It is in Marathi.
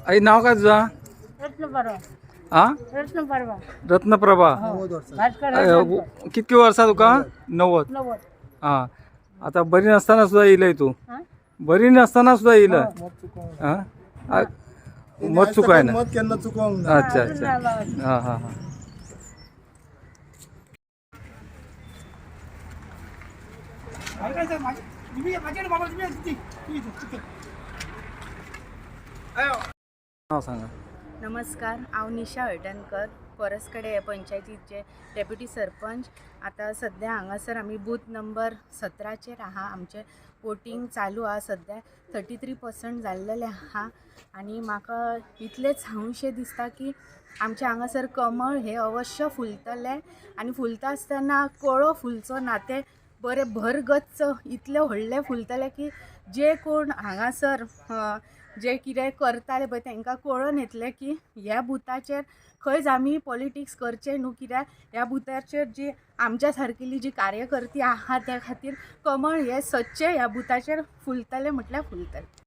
आई नाव काय तुझा? हा रत्नप्रभा. किती वर्षा तुका? 90. हा आता बरी नसताना सुद्धा येईल तू. बरी नसताना सुद्धा येईल. हा मत चुकाय ना. अच्छा अच्छा. हा हा हा. नाव सांगा. नमस्कार, हांव निशा हळदणकर, परसकडे पंचायतीचे डेप्युटी सरपंच. आता सध्या हांगासर आमी बूथ नंबर 17चेर आहा. आमचे वोटींग चालू आहा. सध्या 33% जाल्लेले आहा. आनी म्हाका इतलेंच सांगूशें दिसता की आमचे हांगासर कमळ हे अवश्य फुलतले आनी फुलता आसतना कळो फुलचो ना. ते बरे भरगच्च इतले व्हडले फुलतले की जे कोण हांगासर जे कितें करताले पळय तांकां कळून येतलें की ह्या बुथाचेर खंयच आमी पॉलिटिक्स करचें न्हू. कित्याक ह्या बुथाचेर जी आमच्या सारकेली जी कार्यकर्ती आहा त्या खातीर कमळ हे सच्चे ह्या बुथाचेर फुलतले म्हटल्यार फुलतले.